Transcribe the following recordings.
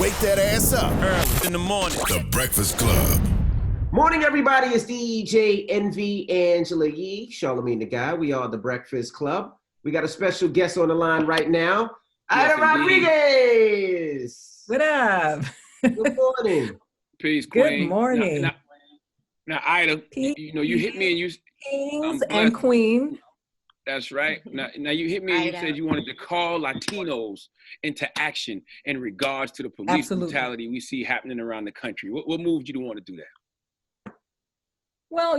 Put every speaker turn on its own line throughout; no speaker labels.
Wake that ass up.
Early in the morning.
The Breakfast Club.
Morning, everybody. It's DJ Envy Angela Yee, Charlamagne the Guy. We are the Breakfast Club. We got a special guest on the line right now, Aida Rodriguez.
What up?
Good morning.
Peace, Queen.
Good morning.
Now, Aida, you hit me and you...
Kings and Queen.
That's right. Now you hit me and you said you wanted to call Latinos into action in regards to the police brutality we see happening around the country. What moved you to want to do that?
Well,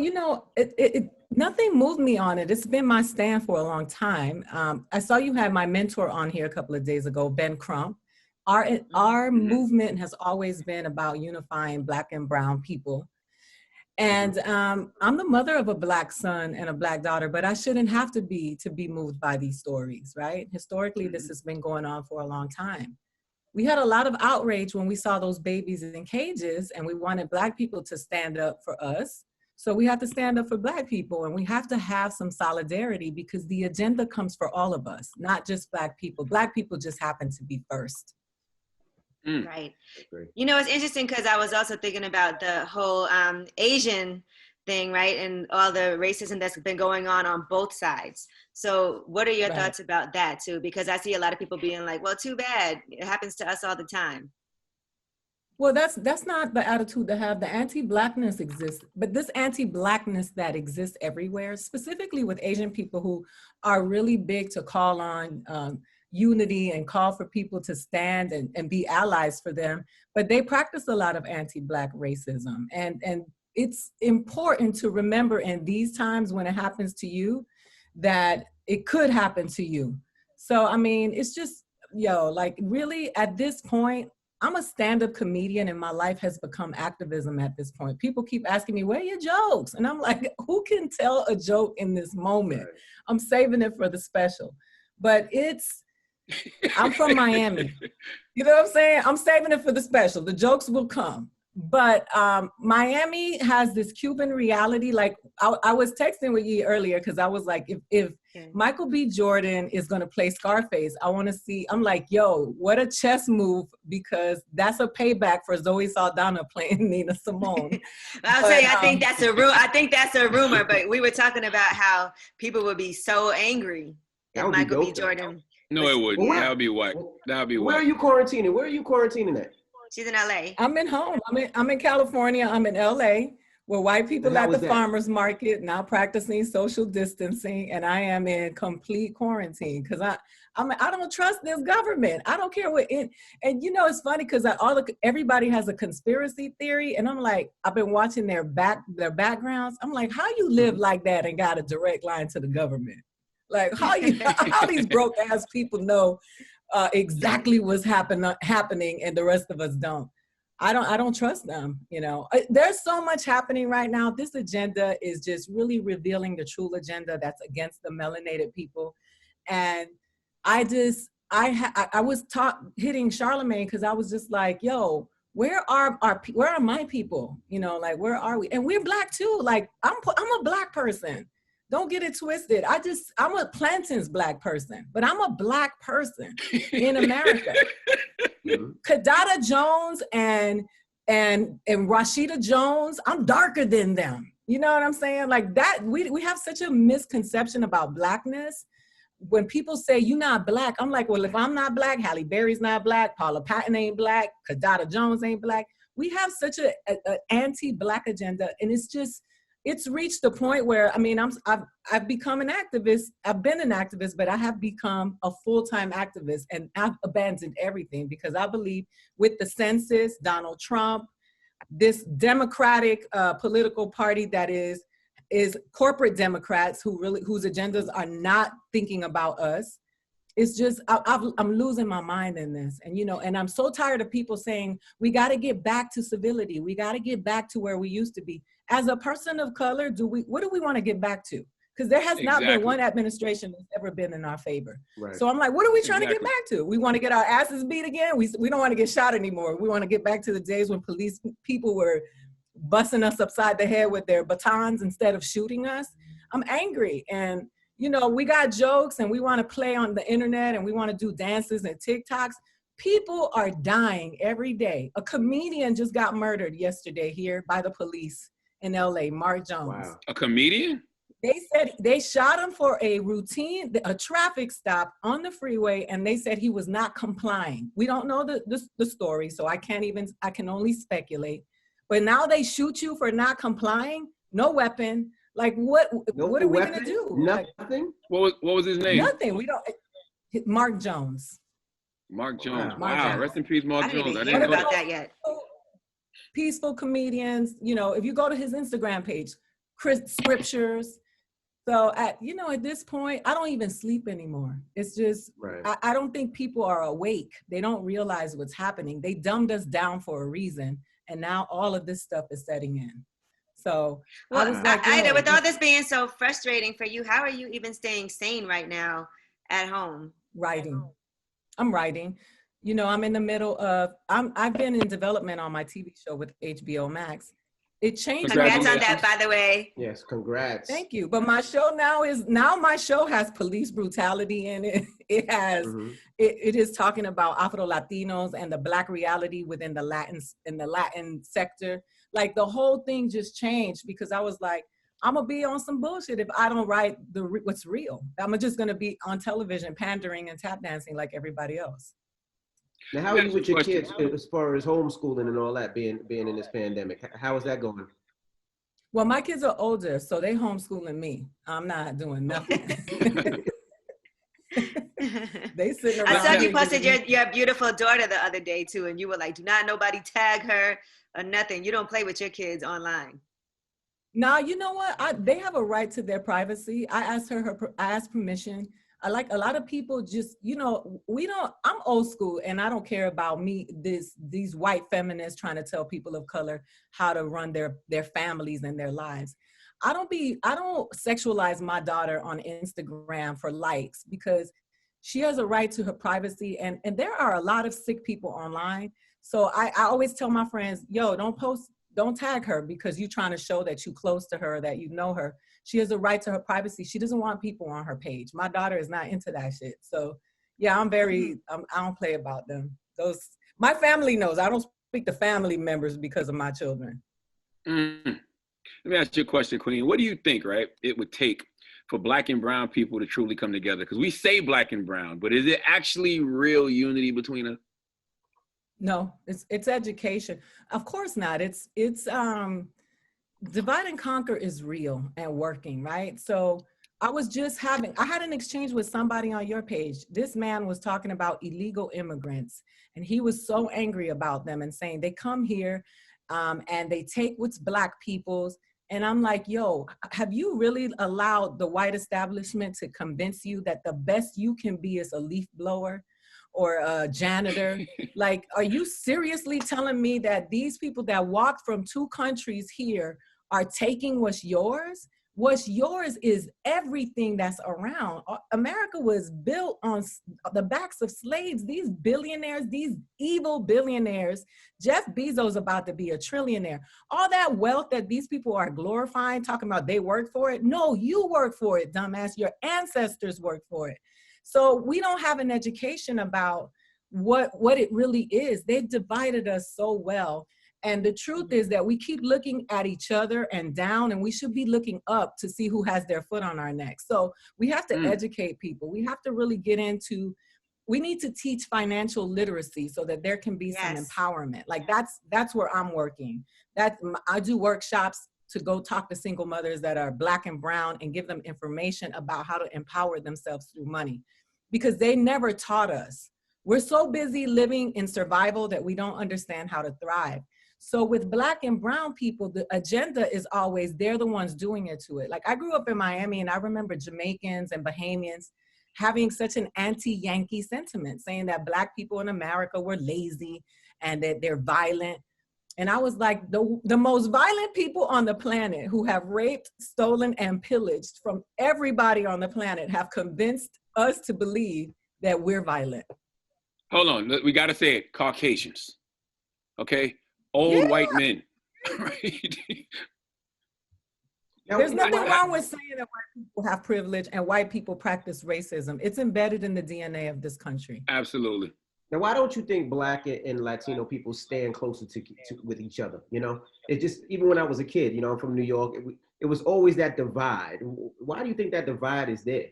nothing moved me on it. It's been my stand for a long time. I saw you had my mentor on here a couple of days ago, Ben Crump. Our movement has always been about unifying Black and brown people. And I'm the mother of a Black son and a Black daughter, but I shouldn't have to be moved by these stories, right? Historically, this has been going on for a long time. We had a lot of outrage when we saw those babies in cages, and we wanted Black people to stand up for us. So we have to stand up for Black people, and we have to have some solidarity because the agenda comes for all of us, not just Black people. Black people just happen to be first.
Right. You know, it's interesting because I was also thinking about the whole Asian thing, right? And all the racism that's been going on both sides. So what are your thoughts about that too? Because I see a lot of people being like, well, too bad. It happens to us all the time.
Well, that's not the attitude to have. The anti-Blackness exists, but this anti-Blackness that exists everywhere, specifically with Asian people who are really big to call on unity and call for people to stand and be allies for them, but they practice a lot of anti-Black racism. And it's important to remember in these times when it happens to you, that it could happen to you. So, I mean, it's just, like really at this point, I'm a stand-up comedian and my life has become activism at this point. People keep asking me, where are your jokes? And I'm like, who can tell a joke in this moment? I'm saving it for the special. But I'm from Miami. You know what I'm saying? I'm saving it for the special. The jokes will come. But Miami has this Cuban reality. Like I was texting with you earlier because I was like, if Michael B. Jordan is going to play Scarface, I want to see, I'm like, yo, what a chess move, because that's a payback for Zoe Saldana playing Nina Simone.
I'll tell you, I think that's a rumor, but we were talking about how people would be so angry if Michael B. Jordan.
No, it wouldn't. That would be whack.
Where are you quarantining? Where are you quarantining at?
She's in LA.
I'm in home. I'm in California. I'm in LA, where white people at the farmers market now practicing social distancing, and I am in complete quarantine because I don't trust this government. I don't care what it. And it's funny because everybody has a conspiracy theory, and I'm like, I've been watching their backgrounds. I'm like, how you live like that and got a direct line to the government? Like how these broke ass people know exactly what's happening and the rest of us don't. I don't trust them. There's so much happening right now. This agenda is just really revealing the true agenda that's against the melanated people. And I was hitting Charlamagne because I was just like, yo, where are my people? Like, where are we? And we're Black too. Like I'm a Black person. Don't get it twisted. I'm a Plantains Black person, but I'm a Black person in America. Kadada Jones and Rashida Jones, I'm darker than them. You know what I'm saying? Like that, we have such a misconception about Blackness. When people say you're not Black, I'm like, well, if I'm not Black, Halle Berry's not Black, Paula Patton ain't Black, Kadada Jones ain't Black. We have such an anti-Black agenda, and it's reached the point where, I've become an activist. I've been an activist, but I have become a full-time activist, and I've abandoned everything because I believe with the census, Donald Trump, this Democratic political party that is corporate Democrats whose agendas are not thinking about us. It's just, I'm losing my mind in this. And, and I'm so tired of people saying, we got to get back to civility. We got to get back to where we used to be. As a person of color, what do we want to get back to? Because there has not been one administration that's ever been in our favor. Right. So I'm like, what are we trying to get back to? We want to get our asses beat again? We don't want to get shot anymore. We want to get back to the days when people were busting us upside the head with their batons instead of shooting us. I'm angry. And we got jokes and we want to play on the internet and we want to do dances and TikToks. People are dying every day. A comedian just got murdered yesterday here by the police in LA, Mark Jones.
Wow.
A comedian?
They said they shot him for a traffic stop on the freeway, and they said he was not complying. We don't know the story, so I can only speculate. But now they shoot you for not complying, no weapon. Like what are we gonna do?
Nothing?
What was his name?
Nothing. We don't. Mark Jones.
Mark Jones.
Wow.
Rest in peace, Mark Jones.
I didn't hear about that yet.
Peaceful comedians, if you go to his Instagram page, scriptures. So at this point, I don't even sleep anymore. It's just, right. I don't think people are awake. They don't realize what's happening. They dumbed us down for a reason. And now all of this stuff is setting in. So
I was like, Ida, with all this being so frustrating for you, how are you even staying sane right now at home?
Writing. I'm writing. I'm in the middle of, I've been in development on my TV show with HBO Max. It changed.
Congrats on that, by the way.
Yes, congrats.
Thank you. But my show my show has police brutality in it. It has, it is talking about Afro-Latinos and the Black reality within the Latin sector. Like the whole thing just changed because I was like, I'm gonna be on some bullshit if I don't write what's real. I'm just gonna be on television pandering and tap dancing like everybody else.
Now, how are you with your kids as far as homeschooling and all that being in this pandemic? How is that going?
Well, my kids are older, so they homeschooling me. I'm not doing nothing. They sitting around.
I saw you posted your beautiful daughter the other day too, and you were like, "Do not nobody tag her or nothing. You don't play with your kids online."
Now, you know what? They have a right to their privacy. I asked permission. I like a lot of people just, I'm old school and I don't care about these white feminists trying to tell people of color how to run their families and their lives. I don't sexualize my daughter on Instagram for likes because she has a right to her privacy. And there are a lot of sick people online. So I always tell my friends, don't tag her because you're trying to show that you're close to her, that you know her. She has a right to her privacy. She doesn't want people on her page. My daughter is not into that shit. So yeah, I don't play about them. My family knows. I don't speak to family members because of my children.
Let me ask you a question, Queen. What do you think, right, it would take for Black and brown people to truly come together? Because we say Black and brown, but is it actually real unity between us?
No, it's education. Of course not. It's divide and conquer is real and working, right? So I had an exchange with somebody on your page. This man was talking about illegal immigrants, and he was so angry about them and saying they come here and they take what's Black people's. And I'm like, have you really allowed the white establishment to convince you that the best you can be is a leaf blower or a janitor? Like, are you seriously telling me that these people that walked from 2 countries here are taking what's yours? What's yours is everything that's around. America was built on the backs of slaves. These billionaires, these evil billionaires, Jeff Bezos about to be a trillionaire. All that wealth that these people are glorifying, talking about they work for it. No, you work for it, dumbass. Your ancestors worked for it. So we don't have an education about what it really is. They've divided us so well. And the truth is that we keep looking at each other and down, and we should be looking up to see who has their foot on our neck. So we have to educate people. We have to really we need to teach financial literacy so that there can be some empowerment. Like that's where I'm working. I do workshops to go talk to single mothers that are Black and brown and give them information about how to empower themselves through money, because they never taught us. We're so busy living in survival that we don't understand how to thrive. So with Black and brown people, the agenda is always, they're the ones doing it to it. Like I grew up in Miami and I remember Jamaicans and Bahamians having such an anti-Yankee sentiment, saying that Black people in America were lazy and that they're violent. And I was like, the most violent people on the planet who have raped, stolen, and pillaged from everybody on the planet have convinced us to believe that we're violent.
Hold on, we gotta say it, Caucasians, okay? Old white men, right?
There's nothing wrong with saying that white people have privilege and white people practice racism. It's embedded in the DNA of this country.
Absolutely.
Now, why don't you think Black and Latino people stand closer with each other? You know, it just, even when I was a kid, you know, I'm from New York, it was always that divide. Why do you think that divide is there?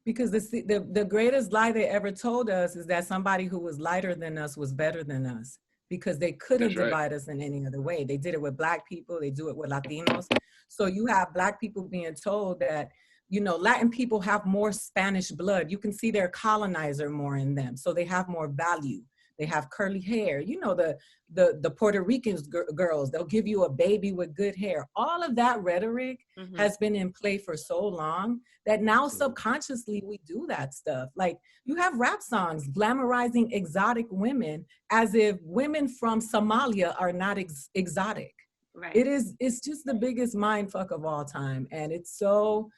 Because the greatest lie they ever told us is that somebody who was lighter than us was better than us, because they couldn't divide us in any other way. They did it with Black people, they do it with Latinos. So you have Black people being told that, you know, Latin people have more Spanish blood. You can see their colonizer more in them. So they have more value. They have curly hair. You know, the Puerto Rican girls, they'll give you a baby with good hair. All of that rhetoric has been in play for so long that now subconsciously we do that stuff. Like, you have rap songs glamorizing exotic women as if women from Somalia are not exotic. Right. It's just the biggest mind fuck of all time. And it's so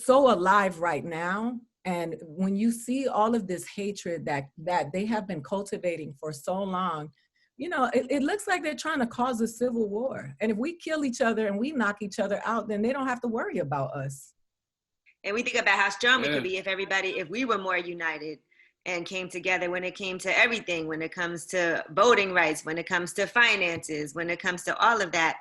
alive right now. And when you see all of this hatred that they have been cultivating for so long, you know, it looks like they're trying to cause a civil war. And if we kill each other and we knock each other out, then they don't have to worry about us.
And we think about how strong we could be if we were more united and came together when it came to everything, when it comes to voting rights, when it comes to finances, when it comes to all of that.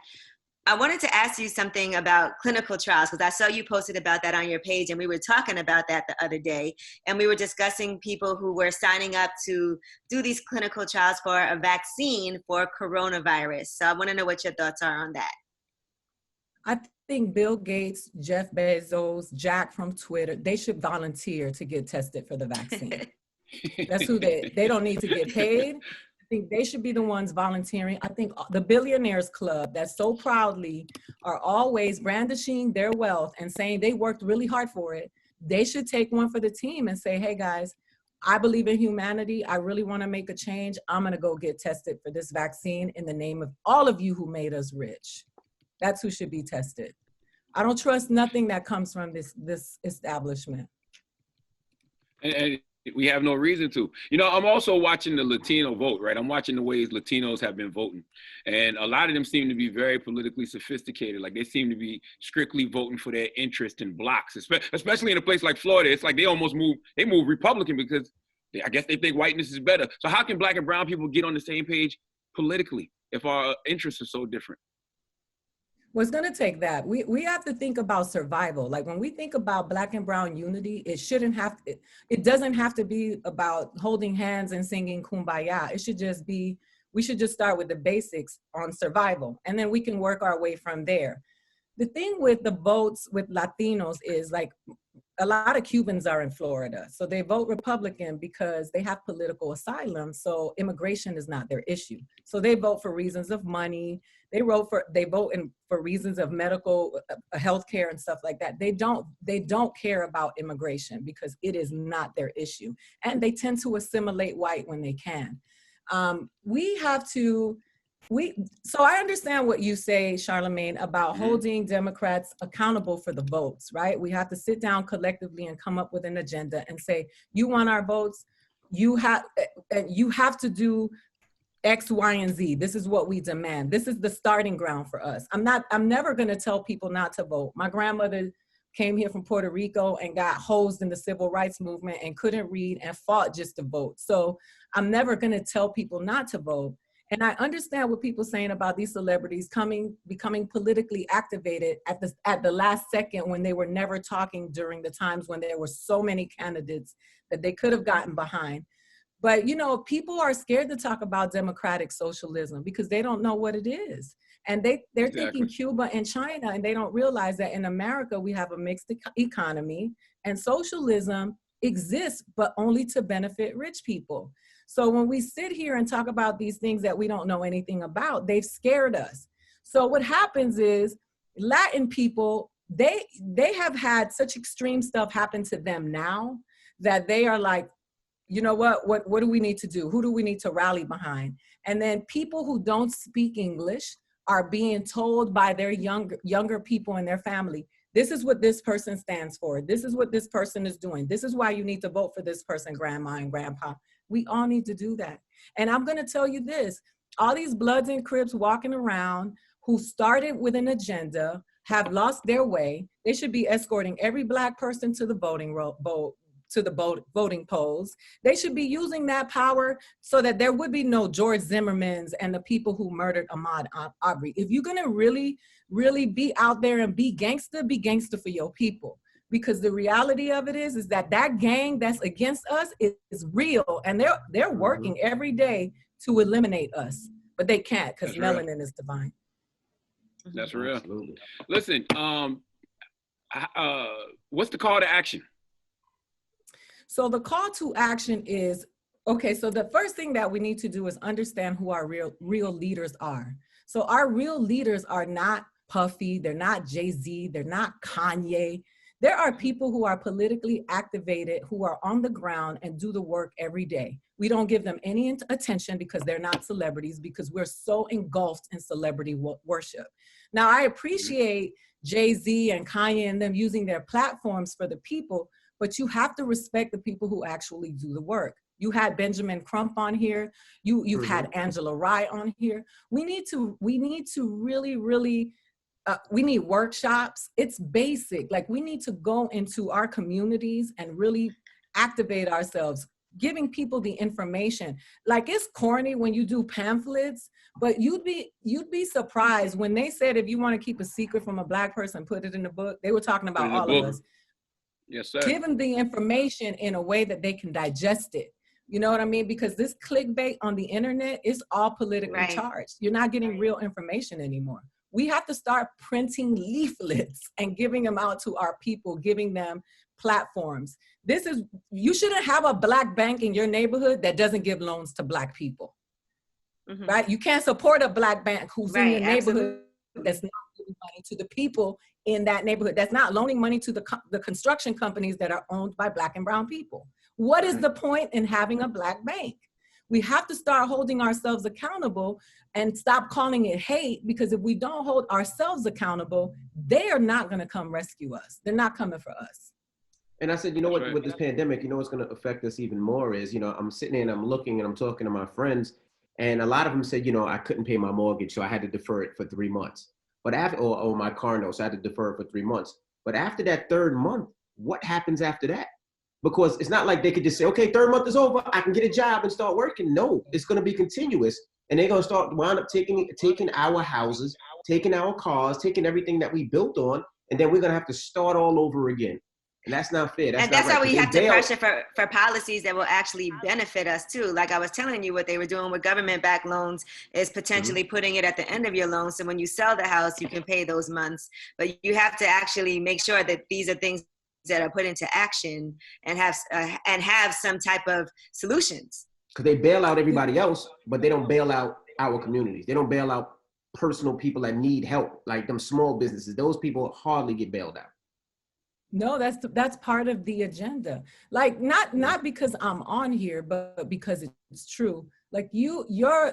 I wanted to ask you something about clinical trials, because I saw you posted about that on your page, and we were talking about that the other day, and we were discussing people who were signing up to do these clinical trials for a vaccine for coronavirus. So I want to know what your thoughts are on that.
I think Bill Gates, Jeff Bezos, Jack from Twitter, they should volunteer to get tested for the vaccine. That's who they don't need to get paid. I think they should be the ones volunteering. I think the Billionaires Club that so proudly are always brandishing their wealth and saying they worked really hard for it, they should take one for the team and say, hey guys, I believe in humanity. I really want to make a change. I'm going to go get tested for this vaccine in the name of all of you who made us rich. That's who should be tested. I don't trust nothing that comes from this establishment.
And we have no reason to. You know, I'm also watching the Latino vote, right? I'm watching the ways Latinos have been voting. And a lot of them seem to be very politically sophisticated. Like, they seem to be strictly voting for their interest in blocks, especially in a place like Florida. It's like they move Republican because I guess they think whiteness is better. So how can Black and brown people get on the same page politically if our interests are so different?
Well, it's going to take that. We have to think about survival. Like, when we think about Black and brown unity, it doesn't have to be about holding hands and singing Kumbaya. It should just be, we should just start with the basics on survival, and then we can work our way from there. The thing with the votes with Latinos is, like, a lot of Cubans are in Florida. So they vote Republican because they have political asylum. So immigration is not their issue. So they vote for reasons of money. They vote for reasons of medical health care and stuff like that. They don't care about immigration because it is not their issue. And they tend to assimilate white when they can. So I understand what you say, Charlamagne, about holding Democrats accountable for the votes, right? We have to sit down collectively and come up with an agenda and say, you want our votes, you have to do X, Y, and Z. This is what we demand. This is the starting ground for us. I'm never gonna tell people not to vote. My grandmother came here from Puerto Rico and got hosed in the civil rights movement and couldn't read and fought just to vote. So I'm never gonna tell people not to vote. And I understand what people are saying about these celebrities becoming politically activated at the last second, when they were never talking during the times when there were so many candidates that they could have gotten behind. But, you know, people are scared to talk about democratic socialism because they don't know what it is. And they're thinking Cuba and China, and they don't realize that in America, we have a mixed economy, and socialism exists, but only to benefit rich people. So when we sit here and talk about these things that we don't know anything about, they've scared us. So what happens is Latin people, they have had such extreme stuff happen to them now that they are like, you know what do we need to do? Who do we need to rally behind? And then people who don't speak English are being told by their younger people in their family, this is what this person stands for. This is what this person is doing. This is why you need to vote for this person, grandma and grandpa. We all need to do that. And I'm going to tell you this, all these Bloods and Crips walking around who started with an agenda have lost their way. They should be escorting every Black person to the voting voting polls. They should be using that power so that there would be no George Zimmermans and the people who murdered Ahmaud Arbery. If you're gonna really be out there and be gangster for your people. Because the reality of it is that gang that's against us is real, and they're working every day to eliminate us, but they can't because melanin is divine.
That's real. Absolutely. Listen, what's the call to action?
So the call to action is, okay, so the first thing that we need to do is understand who our real leaders are. So our real leaders are not Puffy, they're not Jay-Z, they're not Kanye. There are people who are politically activated, who are on the ground and do the work every day. We don't give them any attention because they're not celebrities, because we're so engulfed in celebrity worship. Now, I appreciate Jay-Z and Kanye and them using their platforms for the people, but you have to respect the people who actually do the work. You had Benjamin Crump on here. You've had Angela Rye on here. We need to really, we need workshops. It's basic. Like, we need to go into our communities and really activate ourselves, giving people the information. Like, it's corny when you do pamphlets, but you'd be surprised when they said, if you want to keep a secret from a Black person, put it in the book. They were talking about all of us.
Yes, sir.
Give them the information in a way that they can digest it. You know what I mean? Because this clickbait on the internet is all politically charged. You're not getting real information anymore. We have to start printing leaflets and giving them out to our people, giving them platforms. You shouldn't have a Black bank in your neighborhood that doesn't give loans to Black people, right? You can't support a Black bank who's in your neighborhood that's not giving money to the people in that neighborhood, that's not loaning money to the construction companies that are owned by Black and brown people. What is the point in having a Black bank? We have to start holding ourselves accountable and stop calling it hate, because if we don't hold ourselves accountable, they are not going to come rescue us. They're not coming for us.
And I said, you know what, with this pandemic, you know what's going to affect us even more is, I'm sitting there and I'm looking and I'm talking to my friends, and a lot of them said, I couldn't pay my mortgage, so I had to defer it for 3 months. But after, or my car note, so I had to defer it for 3 months. But after that third month, what happens after that? Because it's not like they could just say, okay, third month is over, I can get a job and start working. No, it's going to be continuous. And they're going to wind up taking our houses, taking our cars, taking everything that we built on, and then we're going to have to start all over again. And that's not fair.
That's why we have to pressure for policies that will actually benefit us too. Like I was telling you, what they were doing with government-backed loans is potentially putting it at the end of your loan. So when you sell the house, you can pay those months. But you have to actually make sure that these are things that are put into action and have some type of solutions.
Because they bail out everybody else, but they don't bail out our communities. They don't bail out personal people that need help, like them small businesses. Those people hardly get bailed out.
No, that's part of the agenda. Like, not because I'm on here, but because it's true. Like,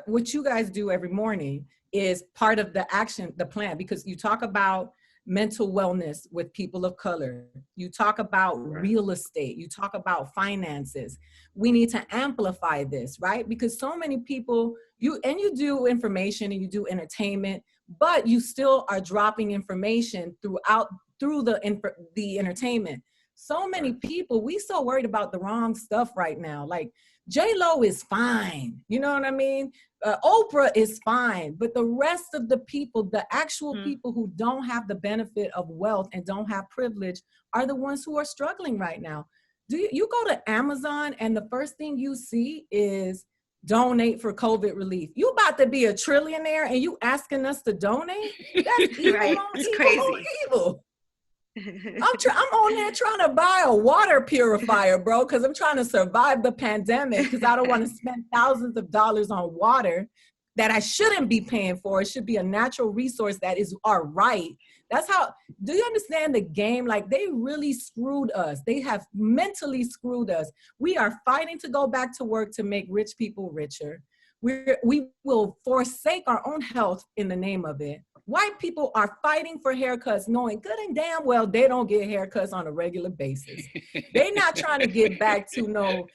what you guys do every morning is part of the plan, because you talk about mental wellness with people of color. You talk about real estate. You talk about finances. We need to amplify this, right? Because so many people, you do information and you do entertainment, but you still are dropping information through the entertainment. So many people, we so worried about the wrong stuff right now. Like, J-Lo is fine. You know what I mean? Oprah is fine. But the rest of the people, the actual people who don't have the benefit of wealth and don't have privilege, are the ones who are struggling right now. You go to Amazon and the first thing you see is donate for COVID relief. You about to be a trillionaire and you asking us to donate? That's evil.
Right. It's crazy.
Evil. I'm on there trying to buy a water purifier, bro, because I'm trying to survive the pandemic, because I don't want to spend thousands of dollars on water that I shouldn't be paying for. It should be a natural resource that is our right. That's how, do you understand the game? Like, they really screwed us. They have mentally screwed us. We are fighting to go back to work to make rich people richer. We will forsake our own health in the name of it. White people are fighting for haircuts, knowing good and damn well they don't get haircuts on a regular basis. They're not trying to get back to no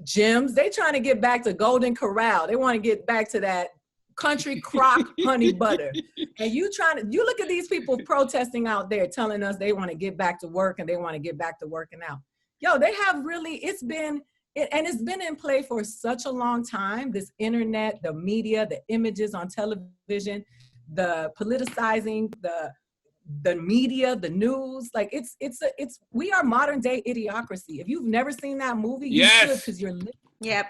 gyms. They're trying to get back to Golden Corral. They want to get back to that country crock honey butter. And you look at these people protesting out there telling us they want to get back to work and they want to get back to working out. Yo, they have really, it's been in play for such a long time. This internet, the media, the images on television, the politicizing, the media, the news, like we are modern day idiocracy. If you've never seen that movie, you should, because you're living.
Yep.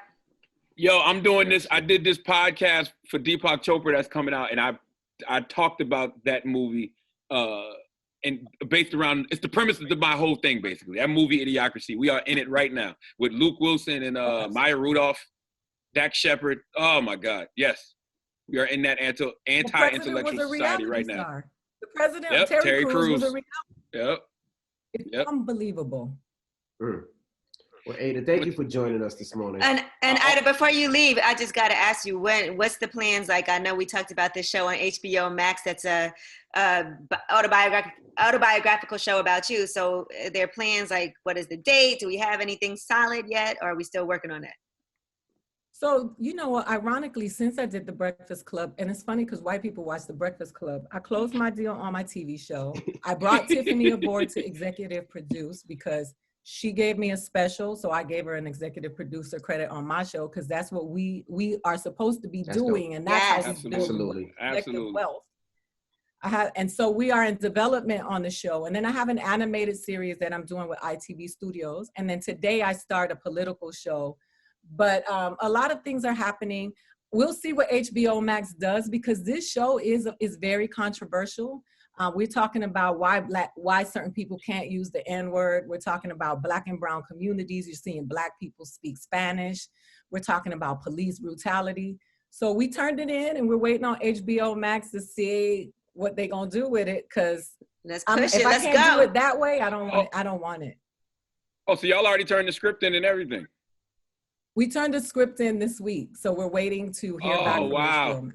Yo, I'm doing this. I did this podcast for Deepak Chopra that's coming out, and I talked about that movie, and based around, it's the premise of my whole thing, basically. That movie, Idiocracy. We are in it right now with Luke Wilson and Maya Rudolph, Dak Shepard. Oh my God, yes. We are in that anti-intellectual society right now.
The president, Terry Crews, was a reality.
Yep.
It's unbelievable.
Well, Ada, thank you for joining us this morning.
And Ida, before you leave, I just got to ask you, what's the plans? Like, I know we talked about this show on HBO Max that's a autobiographical show about you. So their plans, like, what is the date? Do we have anything solid yet? Or are we still working on that?
So, you know what, ironically, since I did The Breakfast Club, and it's funny because white people watch The Breakfast Club, I closed my deal on my TV show. I brought Tiffany aboard to executive produce because she gave me a special, so I gave her an executive producer credit on my show because that's what we are supposed to be doing, and that's how we build collective wealth. And so we are in development on the show, and then I have an animated series that I'm doing with ITV Studios, and then today I start a political show. But a lot of things are happening. We'll see what HBO Max does because this show is very controversial. We're talking about why certain people can't use the N-word. We're talking about Black and brown communities. You're seeing Black people speak Spanish. We're talking about police brutality. So we turned it in, and we're waiting on HBO Max to see what they're gonna do with it. Because if I can't do it that way, I don't want it.
Oh, so y'all already turned the script in and everything?
We turned the script in this week, so we're waiting to hear back from HBO.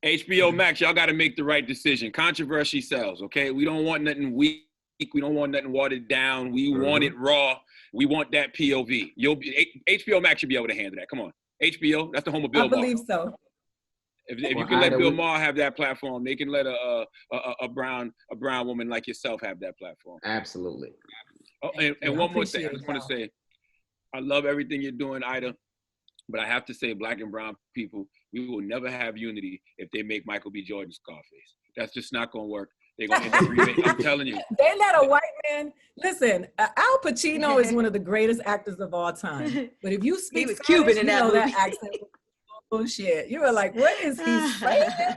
HBO Max, y'all got to make the right decision. Controversy sells, okay? We don't want nothing weak. We don't want nothing watered down. We want it raw. We want that POV. HBO Max should be able to handle that. Come on. HBO, that's the home of Bill Maher.
I believe so.
If you can let Bill Maher have that platform, they can let a brown woman like yourself have that platform.
Absolutely.
Oh, and one more thing. I just want to say, I love everything you're doing, Ida, but I have to say Black and brown people, we will never have unity if they make Michael B. Jordan Scarface. That's just not going to work. They're going to end up remaking. I'm telling you.
They let a white man, listen, Al Pacino is one of the greatest actors of all time. But if you speak Spanish, Cuban in that movie. That accent was bullshit. You were like, what is he saying?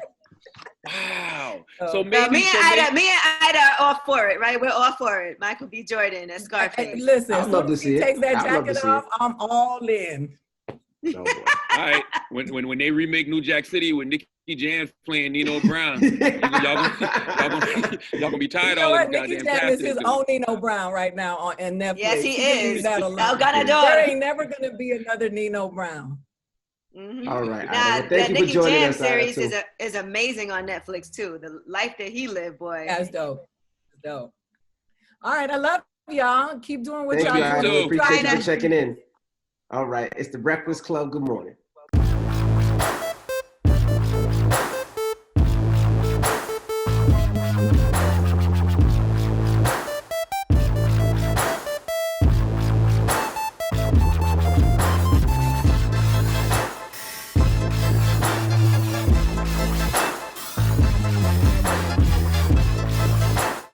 Wow.
So maybe me and Ida are all for it, right? We're all for it. Michael B. Jordan and Scarface.
Listen, I'd love to see it. Takes that jacket off, I'm all in.
All right. When they remake New Jack City with Nicky Jam playing Nino Brown, y'all gonna be tired of all this goddamn.
Nicky Jam is his own Nino Brown right now on Netflix.
Yes, he is.
There ain't never gonna be another Nino Brown.
Mm-hmm. All right.
The Nicky Jam series is amazing on Netflix too. The life that he lived, boy.
That's dope. Dope. All right, I love y'all. Keep doing what
y'all
doing.
Appreciate you checking in. All right, it's the Breakfast Club. Good morning.